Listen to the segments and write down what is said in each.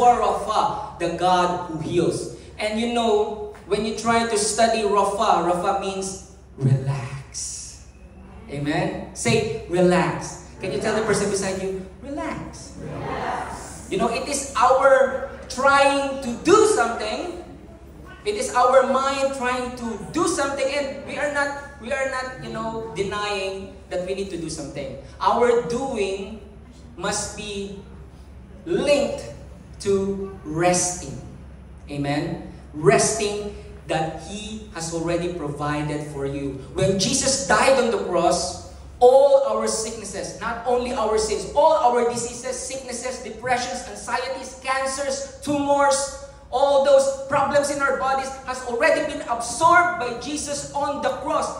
Yeshua Rapha, the God who heals. And you know, when you try to study Rapha, Rapha means relax. Amen? Say, relax. Can you tell the person beside you, relax. Relax. You know, it is our trying to do something. It is our mind trying to do something, and we are not, you know, denying that we need to do something. Our doing must be linked to resting. Amen? Resting that He has already provided for you. When Jesus died on the cross, all our sicknesses, not only our sins, all our diseases, sicknesses, depressions, anxieties, cancers, tumors, all those problems in our bodies has already been absorbed by Jesus on the cross.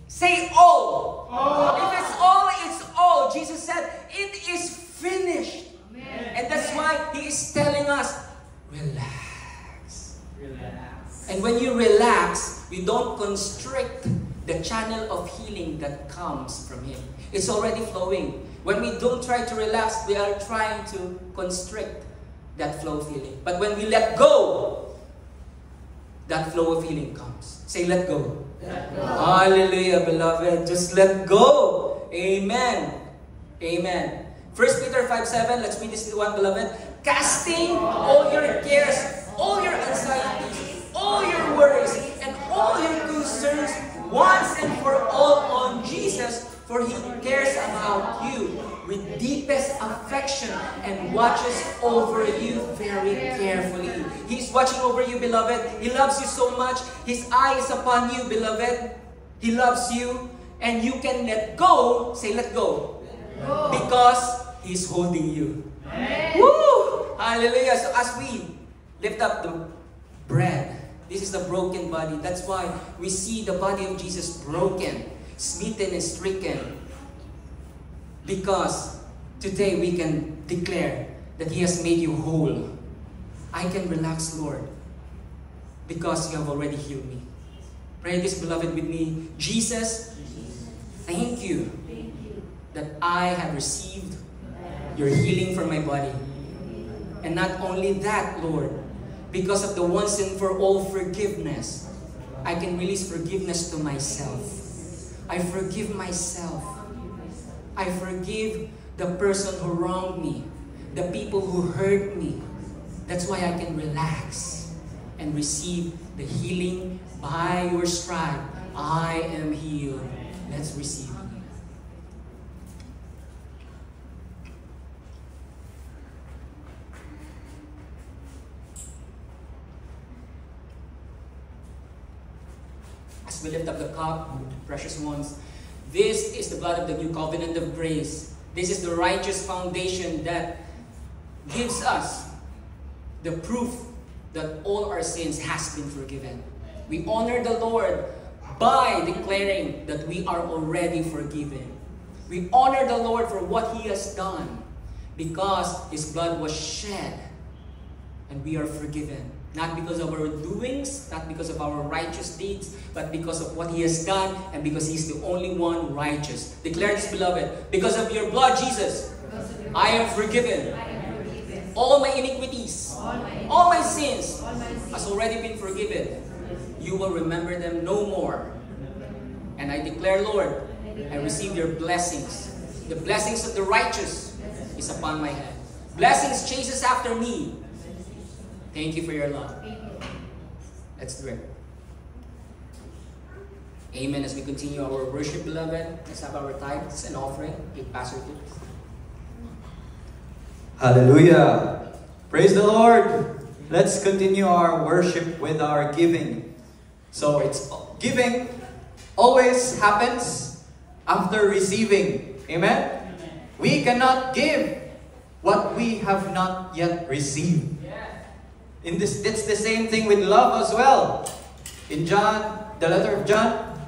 Say all. All. If it's all, it's all. Jesus said, it is finished. Amen. And that's why He is telling us, relax. Relax. And when you relax, you don't constrict the channel of healing that comes from Him. It's already flowing. When we don't try to relax, we are trying to constrict that flow of healing. But when we let go, that flow of healing comes. Say, let go. Let go. Hallelujah, beloved. Just let go. Amen. Amen. 1 Peter 5:7. Let's read this one, beloved. Casting all your cares, all your anxieties, all your worries, and all your concerns once and for all on Jesus, for He cares about you with deepest affection and watches over you very carefully. He's watching over you, beloved. He loves you so much. His eye is upon you, beloved. He loves you, and you can let go. Say, let go. Let go. Because He's holding you. Amen. Woo! Hallelujah. So as we lift up the bread, this is the broken body. That's why we see the body of Jesus broken, smitten and stricken. Because today we can declare that He has made you whole. I can relax, Lord, because You have already healed me. Pray this, beloved, with me. Jesus, thank You that I have received Your healing for my body. And not only that, Lord, because of the once and for all forgiveness, I can release forgiveness to myself. I forgive myself. I forgive the person who wronged me, the people who hurt me. That's why I can relax and receive the healing. By Your stripe, I am healed. Let's receive. As we lift up the cup, precious ones, this is the blood of the new covenant of grace. This is the righteous foundation that gives us the proof that all our sins has been forgiven. We honor the Lord by declaring that we are already forgiven. We honor the Lord for what He has done because His blood was shed and we are forgiven. Not because of our doings, not because of our righteous deeds, but because of what He has done and because He's the only one righteous. Declare this, beloved. Because of Your blood, Jesus, I am forgiven. All my iniquities, all my sins has already been forgiven. You will remember them no more. And I declare, Lord, I receive Your blessings. The blessings of the righteous is upon my head. Blessings chases after me. Thank You for Your love. Let's do it. Amen. As we continue our worship, beloved, let's have our tithes and offering. Give Pastor tips. Hallelujah. Praise the Lord. Let's continue our worship with our giving. So it's giving always happens after receiving. Amen? We cannot give what we have not yet received. It's the same thing with love as well. In John, the letter of John,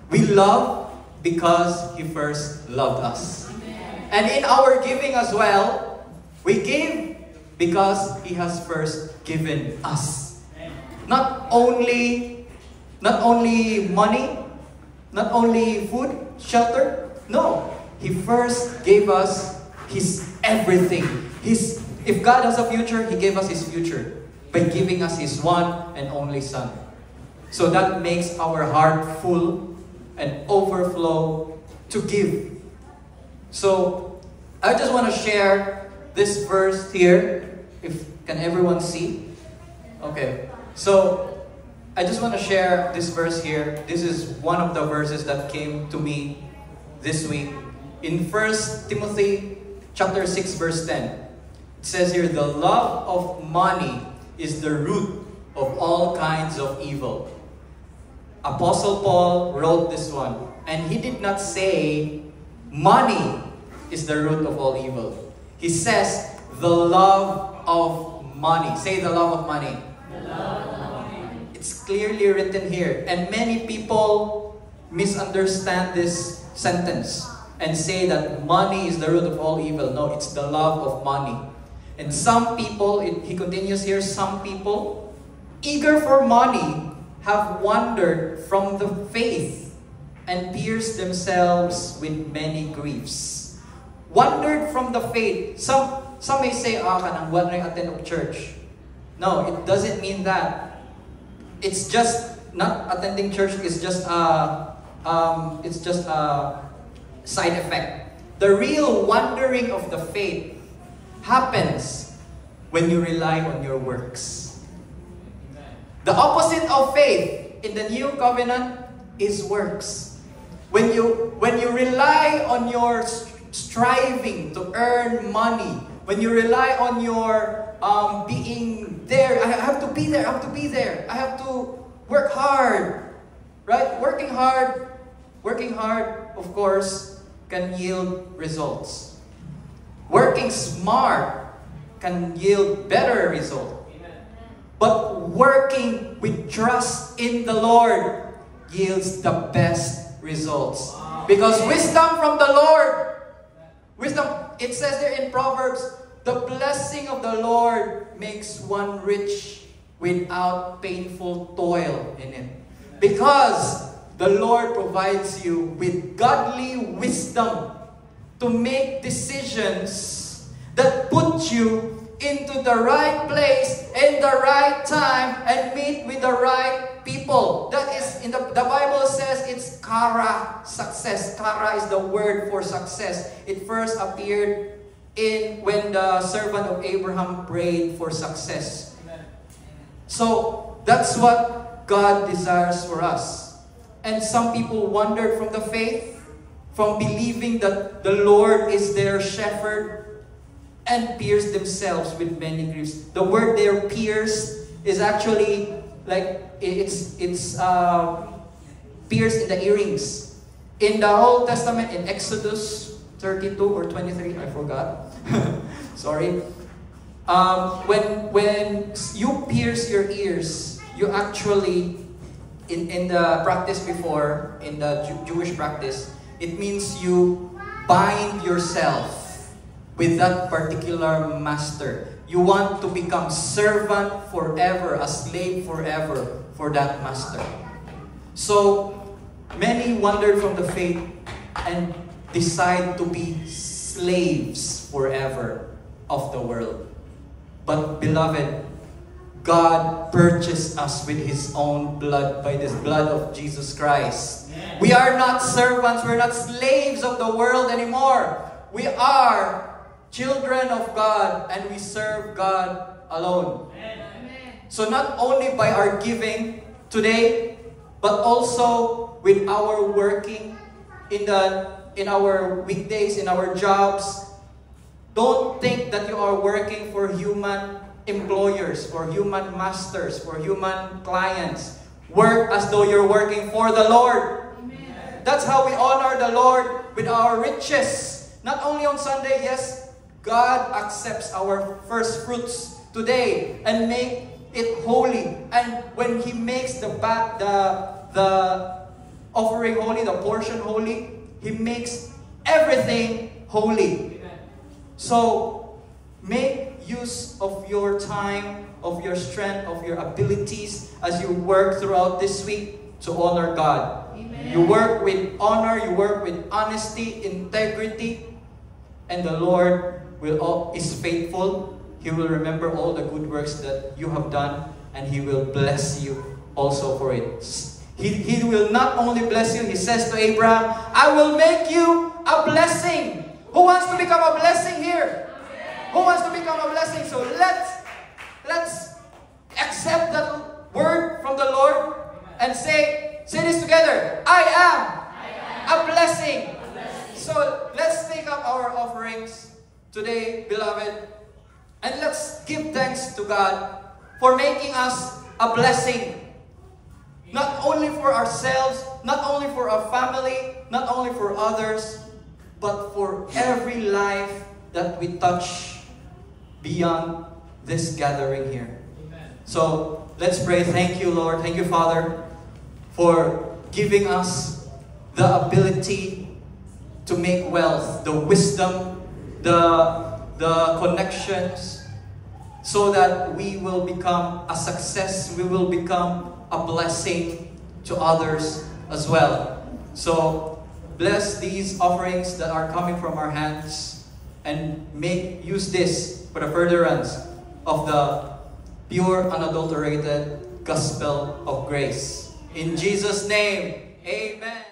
we love because He first loved us. Amen. And in our giving as well, we give because He has first given us. Amen. Not only money, not only food, shelter. No, He first gave us His everything. His If God has a future, He gave us His future by giving us His one and only Son. So that makes our heart full and overflow to give. So I just want to share this verse here. Can everyone see? Okay. So I just want to share this verse here. This is one of the verses that came to me this week. In 1 Timothy chapter 6 verse 10. It says here, the love of money is the root of all kinds of evil. Apostle Paul wrote this one. And he did not say money is the root of all evil. He says the love of money. Say the love of money. The love of money. It's clearly written here. And many people misunderstand this sentence and say that money is the root of all evil. No, it's the love of money. And some people, he continues here, some people eager for money have wandered from the faith and pierced themselves with many griefs. Wandered from the faith. Some may say, kanang wala na attend of church. No, it doesn't mean that. It's just not attending church is just a side effect. The real wandering of the faith happens when you rely on your works. The opposite of faith in the new covenant is works. When you rely on your striving to earn money, when you rely on your being there, I have to be there, I have to work hard, right? Working hard, of course, can yield results. Working smart can yield better results. But working with trust in the Lord yields the best results. Because wisdom from the Lord, it says there in Proverbs, the blessing of the Lord makes one rich without painful toil in it. Because the Lord provides you with godly wisdom to make decisions that put you into the right place in the right time and meet with the right people. That is, the Bible says it's kara, success. Kara is the word for success. It first appeared when the servant of Abraham prayed for success. Amen. So that's what God desires for us. And some people wandered from the faith, from believing that the Lord is their shepherd, and pierced themselves with many griefs. The word there, pierced, is actually like it's pierced in the earrings. In the Old Testament, in Exodus 32 or 23, I forgot. Sorry. When you pierce your ears, you actually, in the practice before, in the Jewish practice, it means you bind yourself with that particular master. You want to become servant forever, a slave forever for that master. So, many wandered from the faith and decide to be slaves forever of the world. But beloved, God purchased us with His own blood, by the blood of Jesus Christ. Amen. We are not servants, we're not slaves of the world anymore. We are children of God, and we serve God alone. Amen. So not only by our giving today, but also with our working in our weekdays, in our jobs. Don't think that you are working for human employers, for human masters, for human clients. Work as though you're working for the Lord. Amen. That's how we honor the Lord, with our riches. Not only on Sunday, yes, God accepts our first fruits today and make it holy. And when He makes the offering holy, the portion holy, He makes everything holy. Amen. So make use of your time, of your strength, of your abilities as you work throughout this week to honor God. Amen. You work with honor, you work with honesty, integrity, and the Lord is faithful. He will remember all the good works that you have done, and He will bless you also for it. He will not only bless you, He says to Abraham, I will make you a blessing. Who wants to become a blessing here? Who wants to become a blessing? So let's accept that word from the Lord and say this together. I am a blessing. So let's take up our offerings today, beloved, and let's give thanks to God for making us a blessing. Not only for ourselves, not only for our family, not only for others, but for every life that we touch beyond this gathering here. Amen. So let's pray. Thank you, Lord. Thank you, Father, for giving us the ability to make wealth, the wisdom, the connections, so that we will become a success, we will become a blessing to others as well. So bless these offerings that are coming from our hands, and use this for the furtherance of the pure, unadulterated gospel of grace. In Jesus' name, amen.